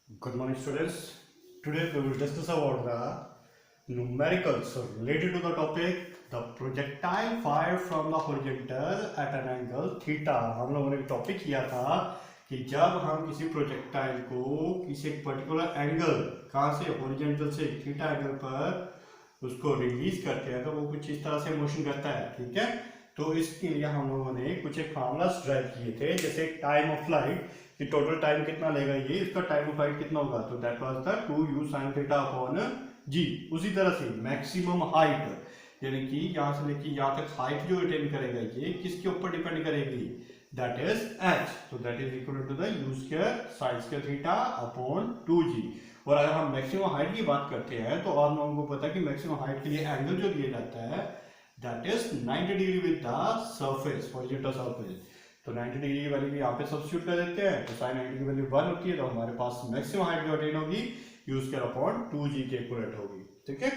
Good morning, students. Today we will discuss about the numericals related to the topic the projectile fired from the horizontal at an angle theta. हम लोगों ने topic किया था कि जब हम किसी प्रोजेक्टाइल को किसी एक पर्टिकुलर एंगल कहाँ से हॉरिजॉन्टल से थीटा एंगल पर उसको रिलीज करते हैं तो वो कुछ इस तरह से मोशन करता है, ठीक है। तो इसके लिए हम लोगों ने कुछ एक फार्मूलास ड्राइव किए थे, जैसे टाइम ऑफ फ्लाइट कि टोटल टाइम कितना लेगा ये, इसका टाइम ऑफ फ्लाइट कितना होगा, तो that was the 2u sin theta upon g. उसी तरह से मैक्सिमम हाइट, यानी कि यहाँ से लेके यहाँ तक हाइट जो अटेन करेगा ये किसके ऊपर डिपेंड करेगी, दैट इज h। तो that is equal to the u square sin square theta upon 2g। और अगर हम मैक्सिमम हाइट की बात करते हैं तो आप लोगों को पता है कि मैक्सिमम हाइट के लिए एंगल जो दिया जाता है that is 90 degree with the surface, horizontal surface. तो 90 डिग्री की वैल्यू यहाँ पे सब्स्टिट्यूट कर देते हैं, तो sin 90 की वैल्यू 1 होती है, तो हमारे पास मैक्सिमम हाइट जो अटेन होगी u स्क्वायर अपॉन 2g के इक्विवेलेंट होगी, ठीक है।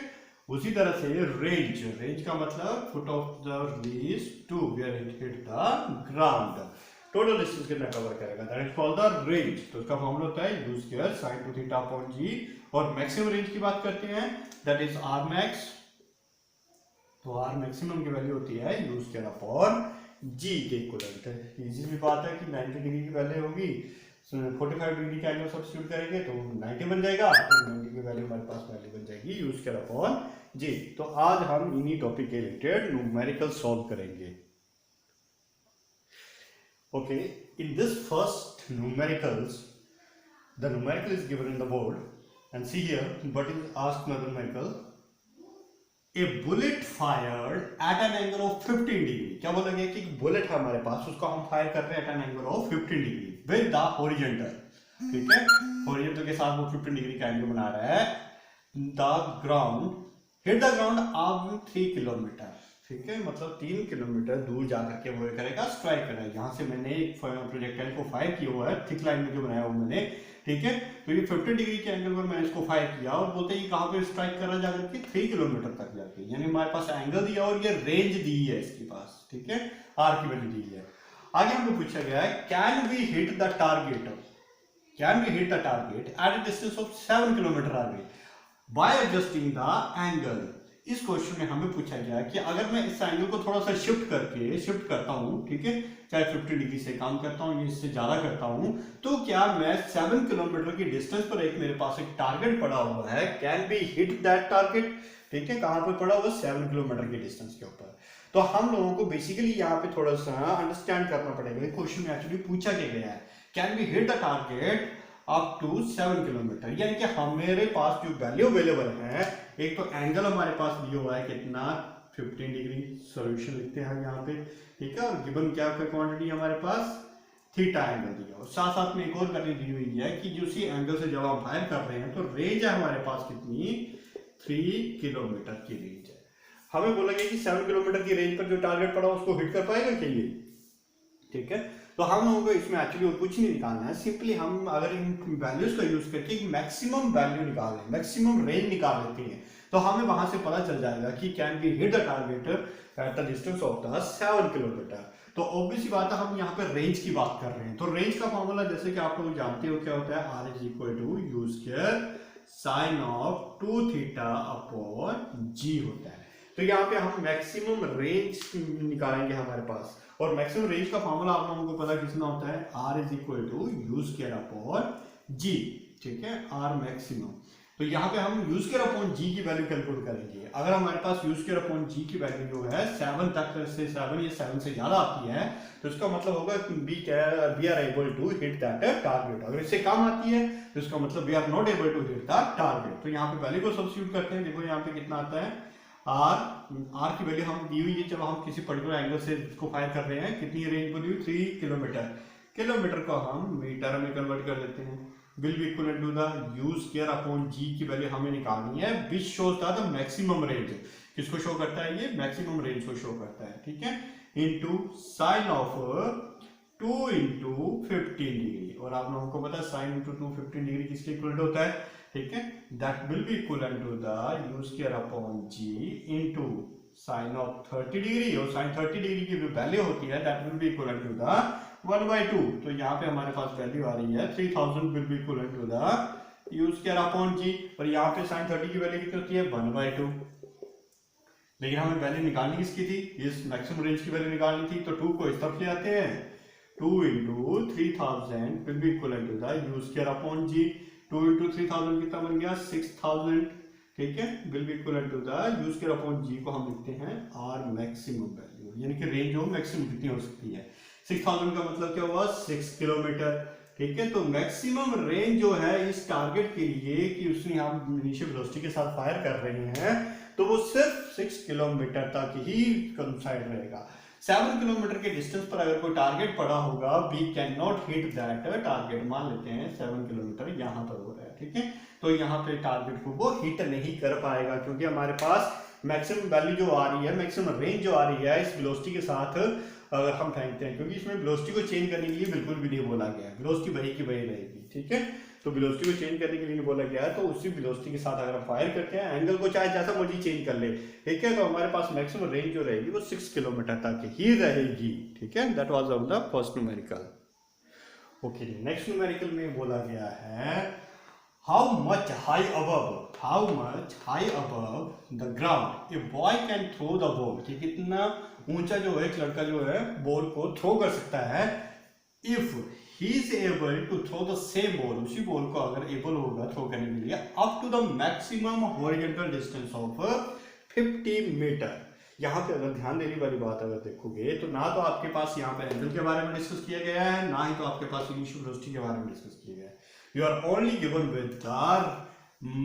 उसी तरह से रेंज, रेंज का मतलब foot of the release to where it hit the ground, total distance कितना कवर करेगा, that is called the range. तो इसका फॉर्मूला होता है u square sin 2 theta upon g। और मैक्सिमम रेंज की बात करते हैं दैट इज r max। तो r मैक्सिमम की वैल्यू होती है u स्क्वायर अपॉन g के इक्विवेलेंट है। इजी भी बात है कि 90 डिग्री की वैल्यू होगी, 45 डिग्री का एंगल सब्स्टिट्यूट करेंगे तो 90 बन जाएगा, तो 90 की वैल्यू हमारे पास वैल्यू बन जाएगी u स्क्वायर अपॉन g। तो आज हम इन्हीं टॉपिक के रिलेटेड न्यूमेरिकल सॉल्व करेंगे। Okay, in this first numericals the numerical is given in the board and see here what is asked in the numerical, a bullet fired at an angle of 15 degree। क्या बोलेंगे कि bullet है हमारे पास, उसको हम fire कर रहे हैं at an angle of 15 degree with the horizontal, ठीक है। horizontal के साथ वो 15 डिग्री का एंगल बना रहा है। the ground hit the ground of 3 kilometre, ठीक है, मतलब 3 किलोमीटर दूर जाकर के वो करेगा, स्ट्राइक करेगा। यहाँ से मैंने एक प्रोजेक्टाइल को फायर किया हुआ है, थिक लाइन में जो बनाया हुआ मैंने, ठीक है। तो ये 15 डिग्री के एंगल पर मैंने इसको फायर किया और बोलते हैं कहाँ पे स्ट्राइक करा जाकर के 3 किलोमीटर तक जाके, यानी हमारे पास एंगल दिया और ये रेंज दी है इसके पास, ठीक है, आर की वैल्यू दी है। आगे हमको पूछा गया है can we hit the target, can we hit the target at a distance of 7 kilometre आगे बाय एडजस्टिंग द एंगल। इस क्वेश्चन में हमें पूछा गया है कि अगर मैं इस एंगल को थोड़ा सा शिफ्ट करता हूं, ठीक है, चाहे 50 डिग्री से काम करता हूं, इससे ज्यादा करता हूं, तो क्या मैं 7 किलोमीटर की डिस्टेंस पर एक मेरे पास एक टारगेट पड़ा हुआ है, can be hit that target, ठीक है, कहां पर पड़ा हुआ, 7 किलोमीटर की डिस्टेंस के ऊपर। तो हम लोगों को बेसिकली यहाँ पे थोड़ा सा अंडरस्टैंड करना पड़ेगा, क्वेश्चन में एक्चुअली पूछा गया है can be hit the target up to 7 kilometre, यानी कि हमारे पास जो वैल्यू अवेलेबल है, एक तो एंगल हमारे पास दिया हुआ है कितना 15 डिग्री, सॉल्यूशन लिखते हैं यहाँ पे, ठीक है, और गिवन क्या क्वांटिटी हमारे पास थीटा एंगल दिया, और साथ साथ में एक और वैल्यू दी हुई है कि जो उसी एंगल से जब हम फायर कर रहे हैं तो रेंज है हमारे पास कितनी, 3 किलोमीटर की रेंज है। हमें बोलेंगे कि 7 किलोमीटर की रेंज पर जो टारगेट पड़ा उसको हिट कर पाएगा क्या ये, ठीक है। तो हम लोगों को इसमें एक्चुअली कुछ नहीं निकालना है, सिंपली हम अगर इन वैल्यूज का यूज करके मैक्सिमम वैल्यू निकाल लें, मैक्सिमम रेंज निकाल लेते हैं, तो हमें वहां से पता चल जाएगा कि can be hit the target at the distance of the 7 kilometre. तो ऑब्वियस बात है हम यहाँ पर रेंज की बात कर रहे हैं, तो रेंज का फॉर्मूला जैसे कि आप लोग जानते हो क्या होता है, r is equal to u square sine of 2 theta upon g होता है। तो यहाँ पे हम मैक्सिमम रेंज निकालेंगे हमारे पास, और मैक्सिमम रेंज का फॉर्मूला आप लोगों को पता कितना होता है, r is equal to u square upon g, ठीक है, r मैक्सिमम। तो यहाँ पे हम u स्क्वायर अपॉन g की वैल्यू कैलकुलेट करेंगे। अगर हमारे पास u स्क्वायर अपॉन g की वैल्यू जो है 7 तक से 7 या 7 से ज्यादा आती है, तो इसका मतलब होगा कि we are able to hit that target. अगर इससे कम आती है तो इसका मतलब we are not able to hit the target. तो यहाँ पे वैल्यू को सब्स्टिट्यूट करते हैं, देखो यहाँ पे कितना आता है, आर की वैल्यू हम दी हुई है, जब हम किसी पर्टिकुलर एंगल से इसको फायर कर रहे हैं, कितनी रेंज को दी हुई, 3 किलोमीटर। किलोमीटर को हम मीटर में कन्वर्ट कर देते हैं, will be equal to the u square upon g की वैल्यू हमें निकालनी है, which shows the maximum range. किसको शो करता है, ये मैक्सिमम रेंज को शो करता है, ठीक है, into sine of 2 into 15 degree. और आप लोगों को पता है साइन इंटू 2 15 डिग्री किसके इक्वल होता है, ठीक है, that will be equal to the u square upon g into sine of 30 degree, और साइन 30 डिग्री की जो वैल्यू होती है that will be equal to the 1/2। तो यहाँ पे हमारे पास वैल्यू आ रही है 3000 will be equal to the use किया अपॉन जी, और यहाँ पे साइन 30 की वैल्यू कितनी होती है 1/2। लेकिन हमें वैल्यू निकालनी किसकी थी, इस मैक्सिमम रेंज की वैल्यू निकालनी थी, तो 2 को इस तरफ ले आते हैं, 2 into 3000 will be equivalent to the u square upon g। 2 into 3000 कितना बन गया 6000, ठीक है, will be equivalent to the u square upon g को हम लिखते हैं r मैक्सिमम वैल्यू, यानी कि रेंज ऑफ मैक्सिमम कितनी हो सकती है। 6000 का मतलब क्या हुआ 6 किलोमीटर, ठीक है। तो मैक्सिमम रेंज जो है इस टारगेट के लिए कि उसने हम इनिशियल वेलोसिटी के साथ फायर कर रहे हैं, तो वो सिर्फ 6 किलोमीटर तक ही कंसाइड रहेगा। 7 किलोमीटर के डिस्टेंस पर अगर कोई टारगेट पड़ा होगा, we can not hit that target, मान लेते हैं 7 किलोमीटर यहाँ पर हो रहा है, ठीक है, तो यहाँ पे टारगेट को वो हिट नहीं कर पाएगा, क्योंकि हमारे पास मैक्सिमम वैल्यू जो आ रही है, मैक्सिमम रेंज जो आ रही है इस वेलोसिटी के साथ अगर हम फेंकते हैं, क्योंकि इसमें वेलोसिटी को चेंज करने के लिए बिल्कुल भी नहीं बोला गया है, वेलोसिटी वही की वही रहेगी, ठीक है। तो वेलोसिटी को चेंज करने के लिए बोला गया है, तो उसी वेलोसिटी के साथ अगर हम फायर करते हैं, एंगल को चाहे जैसा मर्जी चेंज कर ले, ठीक है, तो हमारे पास मैक्सिमम रेंज जो रहेगी वो 6 किलोमीटर तक ही रहेगी, ठीक है। That was of the first numerical. Okay, next numerical में बोला गया है how much high above the ground a boy can throw the ball, कि कितना ऊंचा जो है एक लड़का जो है बॉल को थ्रो कर सकता है, if he is able to throw the same ball, उसी बॉल को अगर एबल होगा थ्रो करने के लिए up to the maximum horizontal distance of 50 metre. यहाँ पे अगर ध्यान देने वाली बात अगर देखोगे तो ना तो आपके पास यहाँ पे एंगल के बारे में डिस्कस किया गया है, ना ही तो आपके पास इनिशियल वेलोसिटी के बारे में डिस्कस किया गया है। You are only given with the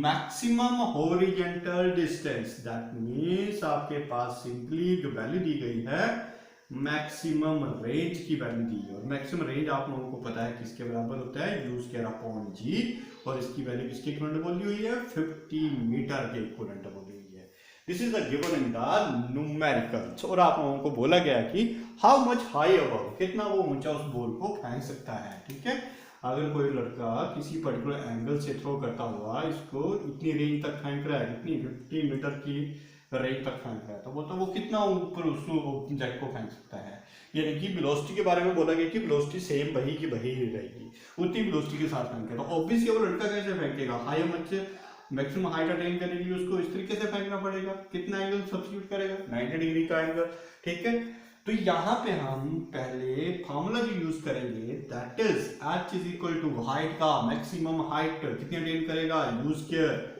maximum horizontal distance, that means आपके पास सिंपली जो वैल्यू दी गई है मैक्सिमम रेंज की वैल्यू दी है, और मैक्सिमम रेंज आप लोगों को पता है किसके बराबर होता है, u स्क्वायर अपॉन g, और इसकी वैल्यू किसके इक्विवेलेंट बोली हुई है 50 मीटर के इक्विवेलेंट बोली हुई है। This is the given in the numericals, और आप लोगों को बोला गया कि हाउ मच हाई अबव, कितना वो ऊंचा उस बॉल को फेंक सकता है, ठीक है। अगर कोई लड़का किसी पर्टिकुलर एंगल से थ्रो करता हुआ इसको इतनी रेंज तक फेंक रहा है, कितनी 50 मीटर की रेंज तक फेंक रहा है, तो बोलता वो कितना ऊपर उस ऑब्जेक्ट को फेंक सकता है। यानी कि वेलोसिटी के बारे में बोला गया कि वेलोसिटी सेम वही की वही रहेगी, उतनी वेलोसिटी के साथ फेंकेगा। तो ऑब्वियसली वो लड़का कैसे फेंकेगा, high much maximum height attain करने के लिए उसको इस तरीके से फेंकना पड़ेगा, कितना एंगल सब्स्टिट्यूट करेगा 90 डिग्री का एंगल, ठीक है। तो यहाँ पे हम पहले फॉर्मूला जो यूज करेंगे that is h is equal to height का मैक्सिमम हाइट कितनी अटेन करेगा, u square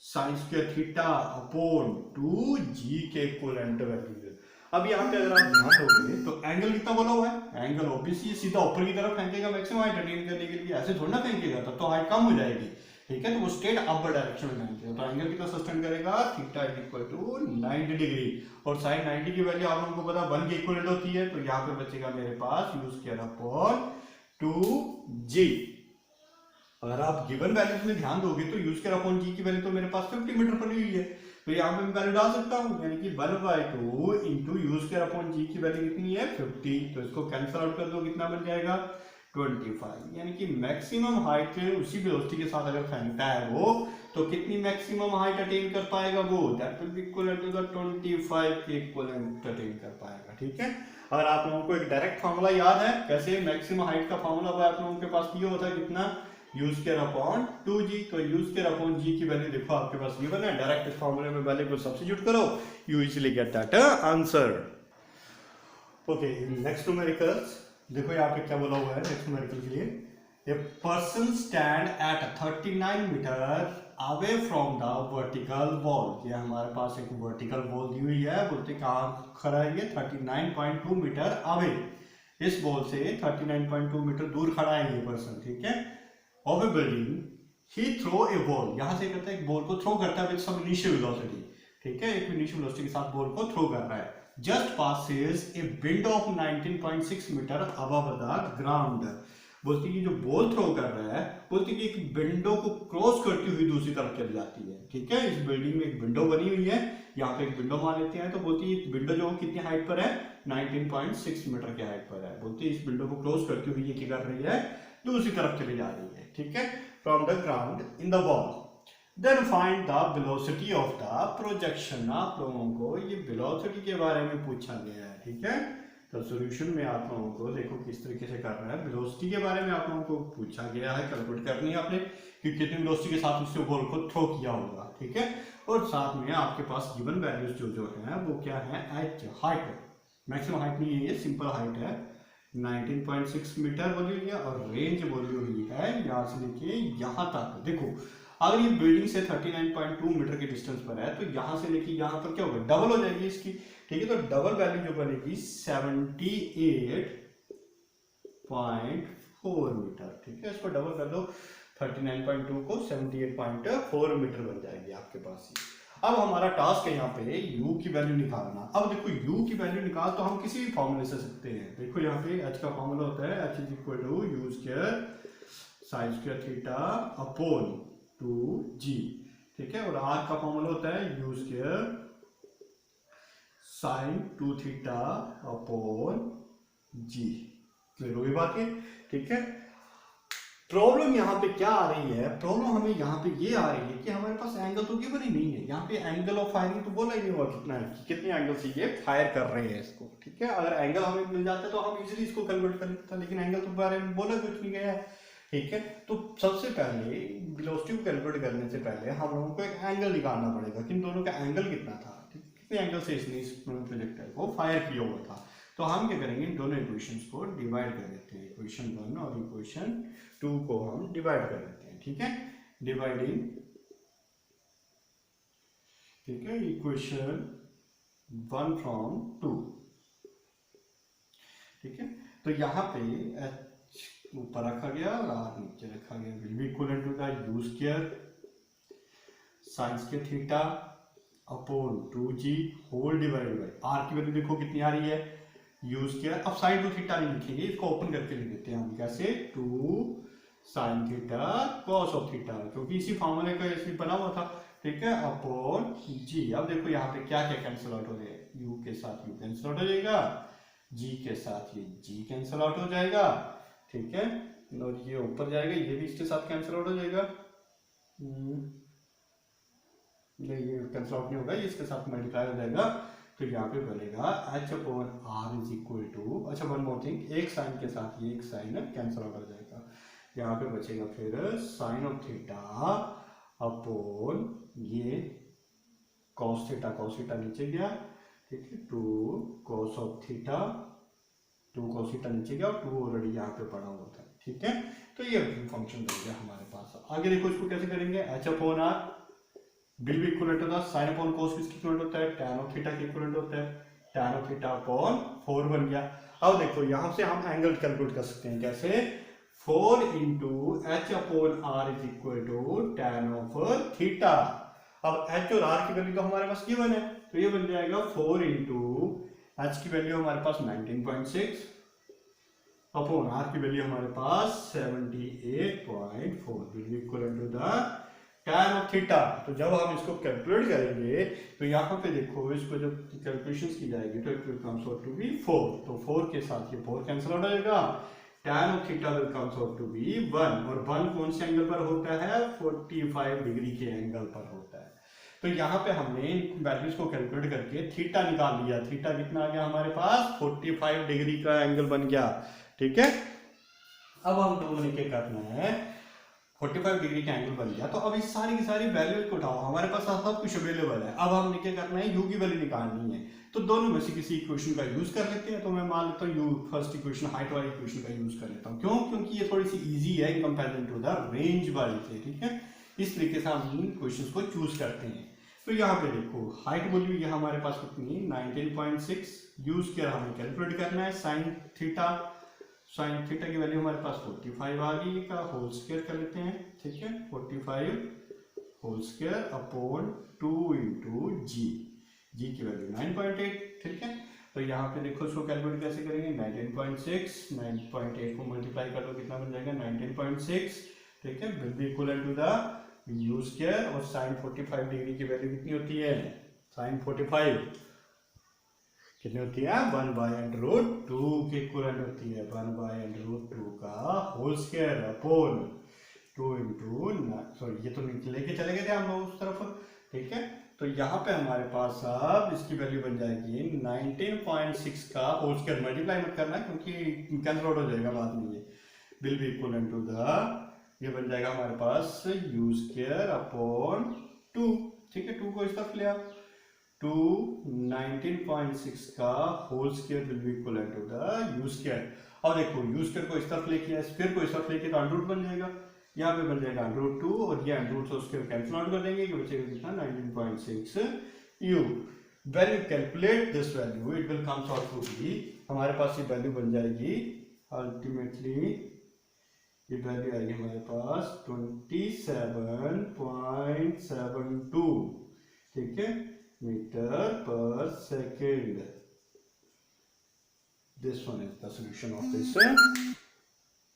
sine square theta upon 2g के इक्विवेलेंट वैल्यू। अब यहाँ पे अगर आप ध्यान दोगे तो एंगल कितना बोला हुआ है, एंगल ऑब्वियसली सीधा ऊपर की तरफ फेंकेगा मैक्सिमम हाइट अटेन करने के लिए, ऐसे थोड़ा ना फेंकेगा, तब तो हाइट कम हो जाएगी, ठीक है। तो वो स्ट्रेट अपवर्ड डायरेक्शन में फेंकेगा, तो एंगल कितना सस्टेन करेगा, theta is equal to 90 degree, और साइन 90 की वैल्यू आप लोगों को पता 1 के इक्विवेलेंट होती है, तो यहाँ पे बचेगा मेरे पास u स्क्वायर अपॉन 2g। अगर आप गिवन वैल्यूज में ध्यान दोगे तो u स्क्वायर अपॉन g की वैल्यू तो मेरे पास 50 मीटर पड़ी हुई है, तो यहाँ पे मैं वैल्यू डाल सकता हूँ, यानी कि 1/2 into u square upon g की वैल्यू कितनी है 50, तो इसको कैंसिल आउट कर दो, कितना बन जाएगा 25। यानी कि मैक्सिमम हाइट उसी वेलोसिटी के साथ अगर फेंकता है वो, तो कितनी मैक्सिमम हाइट अटेन कर पाएगा वो, that will be equivalent to the 25 के इक्विवेलेंट अटेन कर पाएगा, ठीक है। अगर आप लोगों को एक डायरेक्ट फार्मूला याद है कैसे मैक्सिमम हाइट का फार्मूला वो आप लोगों के पास ये होता है कितना, u स्क्वायर अपॉन 2g, तो u स्क्वायर अपॉन g की वैल्यू देखो आपके पास गिवन है, डायरेक्ट इस फार्मूले में वैल्यू को सब्स्टिट्यूट करो, you easily get that answer. Okay, next numericals देखो यहाँ पे क्या बोला हुआ है नेक्स्ट न्यूमेरिकल के लिए, a person stand at 39 metre away from the vertical wall. ये हमारे पास एक वर्टिकल वॉल दी हुई है, बोलते कहाँ खड़ा है ये 39.2 मीटर अवे, इस वॉल से 39.2 मीटर दूर खड़ा है ये पर्सन, ठीक है, of a building. He throw a ball, यहाँ से करता है एक बॉल को थ्रो करता है विद सम इनिशियल वेलोसिटी, ठीक है, एक इनिशियल वेलोसिटी के साथ बॉल को थ्रो कर रहा है, just passes a window of 19.6 metre above the ground। बोलती कि जो बॉल थ्रो कर रहा है, बोलती कि एक विंडो को क्रॉस करती हुई दूसरी तरफ चली जाती है, ठीक है। इस बिल्डिंग में एक विंडो बनी हुई है, यहाँ पे एक विंडो मान लेते हैं, तो बोलती है विंडो जो कितनी हाइट पर है 19.6 मीटर की हाइट पर है, बोलती है इस विंडो को क्रॉस करती हुई ये क्या कर रही है दूसरी तरफ चली जा रही है, ठीक है, from the ground in the wall. Then find the velocity of the projection। आप लोगों को ये वेलोसिटी के बारे में पूछा गया है, ठीक है, तो सॉल्यूशन में आप लोगों को देखो किस तरीके से करना है। वेलोसिटी के बारे में आप लोगों को पूछा गया है, कैलकुलेट करनी है आपने कि कितनी वेलोसिटी के साथ उससे बॉल को थ्रो किया होगा, ठीक है। और साथ में आपके पास गिवन वैल्यूज जो है वो क्या है, एच हाइट, मैक्सिमम हाइट नहीं है ये, सिंपल हाइट है 19.6 मीटर बोली हुई है, और रेंज बोली हुई है यहाँ से लेके यहाँ तक। देखो अगर ये बिल्डिंग से 39.2 मीटर के डिस्टेंस पर है तो यहाँ से लेके यहाँ पर क्या होगा, डबल हो जाएगी इसकी, ठीक है। तो डबल वैल्यू जो बनेगी 78.4 मीटर, ठीक है। इसको डबल कर दो, 39.2 को 78.4 मीटर बन जाएगी आपके पास ही। अब हमारा टास्क है यहाँ पे u की वैल्यू निकालना। अब देखो u की वैल्यू निकाल तो हम किसी भी फॉर्मूले से सकते हैं। देखो यहाँ पे h का फॉर्मूला होता है h is equal to u square sine square theta upon 2g, ठीक है। और r का फॉर्मूला होता है u square sine 2 theta upon g। Clear होगी बात ये, ठीक है। प्रॉब्लम यहाँ पे क्या आ रही है, प्रॉब्लम हमें यहाँ पे ये आ रही है कि हमारे पास एंगल तो गिवन ही नहीं है। यहाँ पे एंगल ऑफ फायरिंग तो बोला ही नहीं हुआ कितना है, कितने एंगल से ये फायर कर रहे हैं इसको, ठीक है। अगर एंगल हमें मिल जाता है तो हम इजीली इसको कैलकुलेट कर लेते हैं, लेकिन एंगल तो बारे में बोला कुछ नहीं गया है, ठीक है। तो सबसे पहले वेलोसिटी को कैलकुलेट करने से पहले हम लोगों को एक एंगल निकालना पड़ेगा कि इन दोनों का एंगल कितना था, कितने एंगल से इसने इस प्रोजेक्टाइल को फायर किया हुआ था। तो हम क्या करेंगे, इन दोनों इक्वेशंस को डिवाइड कर देते हैं, इक्वेशन 1 और इक्वेशन 2 को हम डिवाइड कर देते हैं, ठीक है। डिवाइडिंग, ठीक है, इक्वेशन 1 फ्रॉम 2, ठीक है। तो यहाँ पे h ऊपर रखा गया और r नीचे रखा गया, will be equal to the u square sine square theta upon 2g whole divided by r की वैल्यू देखो कितनी आ रही है, u स्क्वायर। अब साइन 2 थीटा नहीं लिखेंगे, इसको ओपन करके लिख देते हैं हम, कैसे, 2 sine theta cos of theta, क्योंकि इसी फॉर्मूले का ऐसे बना हुआ था, ठीक है, अपॉन g। अब देखो यहाँ पे क्या क्या कैंसिल आउट हो रहे हैं, u के साथ u कैंसिल आउट हो जाएगा, g के साथ ये g कैंसिल आउट हो जाएगा, ठीक है। और ये ऊपर जाएगा, ये भी इसके साथ कैंसिल आउट हो जाएगा, नहीं ये कैंसिल आउट नहीं होगा, ये इसके साथ मल्टीप्लाई हो जाएगा। तो यहाँ पे बनेगा h upon r is equal to, अच्छा वन मोर थिंग, एक साइन के साथ ये एक साइन कैंसिल आउट हो जाएगा, यहाँ पे बचेगा फिर साइन ऑफ थीटा अपॉन ये कॉस थीटा नीचे गया, ठीक है, 2 cos of theta, 2 cos theta नीचे गया और 2 ऑलरेडी यहाँ पे पड़ा हुआ था, ठीक है। तो ये फंक्शन बन गया हमारे पास। आगे देखो इसको कैसे करेंगे, h upon r will be equal to the sine upon cos, किसके इक्विवेलेंट होता है, tan ऑफ थीटा के इक्विवेलेंट होता है, tan ऑफ थीटा अपॉन 4 बन गया। अब देखो यहाँ से हम एंगल कैलकुलेट कर सकते हैं, कैसे, 4 into h upon r is equal to tan of theta. अब h और r की वैल्यू तो हमारे पास गिवन है, तो ये बन जाएगा 4 इंटू h की वैल्यू हमारे पास 19.6 अपॉन r की वैल्यू हमारे पास 78.4 will be equal to the tan of theta. तो जब हम इसको कैलकुलेट करेंगे तो यहाँ पे देखो इसको जब कैलकुलेशंस की जाएगी तो it will comes out to be 4, तो 4 के साथ ये 4 कैंसिल आउट हो जाएगा, tan of theta will comes out to be 1, और 1 कौन से एंगल पर होता है, 45 डिग्री के एंगल पर होता है। तो यहाँ पे हमने वैल्यूज को कैलकुलेट करके थीटा निकाल लिया, थीटा कितना आ गया हमारे पास, 45 डिग्री का एंगल बन गया, ठीक है। अब हम लोगों ने क्या करना है, 45 डिग्री का एंगल बन गया, तो अब इस सारी की सारी वैल्यूज को उठाओ, हमारे पास सब कुछ अवेलेबल है। अब हमने क्या करना है, u की वैल्यू निकालनी है, तो दोनों में से किसी इक्वेशन का यूज कर लेते हैं। तो मैं मान लेता हूँ फर्स्ट इक्वेशन, हाइट वाली इक्वेशन का यूज कर लेता हूँ, क्यों, क्योंकि ये थोड़ी सी इजी है in comparison to the range वाली से, ठीक है। इस तरीके से हम इन इक्वेशंस को चूज करते हैं। तो यहाँ पे देखो हाइट वैल्यू ये हमारे पास कितनी, 19.6, u स्क्वायर हमें कैलकुलेट करना है, साइन थीटा की वैल्यू हमारे पास 45 आ गई, का होल स्क्वायर कर लेते हैं, ठीक है, 45 होल स्क्वायर अपॉन 2 इंटू जी की वैल्यू 9.8, ठीक है। तो यहाँ पे देखो इसको कैलकुलेट कैसे करेंगे, 9.8 को मल्टीप्लाई कर दो, कितना बन जाएगा 19.6, ठीक है, will be equal to the u square, और साइन 45 डिग्री की वैल्यू कितनी होती है, साइन 45 कितनी होती है, 1/√2 के इक्विवेलेंट होती है, 1/√2 का whole square upon 2 into, sorry ये तो लेके चले गए थे हम लोग उस तरफ, ठीक है। तो यहाँ पे हमारे पास अब इसकी वैल्यू बन जाएगी 19.6 का होल स्क्वायर, मल्टीप्लाई मत करना क्योंकि कैंसिल आउट हो जाएगा बाद में, ये will be equal to the, ये बन जाएगा हमारे पास u स्क्वायर अपॉन 2, ठीक है, 2 को इस तरफ ले आओ, 2 19.6 का whole square will be equal to the u square. और देखो u स्क्वायर को इस तरफ लेके आए, स्क्वायर को इस तरफ लेके तो अंडर रूट बन जाएगा, यहाँ पे बन जाएगा अंडर रूट 2 और ये अंडर रूट से उसके कैंसिल आउट कर देंगे, बचेगा कितना 19.6 u। when you calculate this value it will comes out to be, हमारे पास ये वैल्यू बन जाएगी अल्टीमेटली, ये वैल्यू आएगी हमारे पास 27.72, ठीक है, मीटर पर second. This one is the solution of this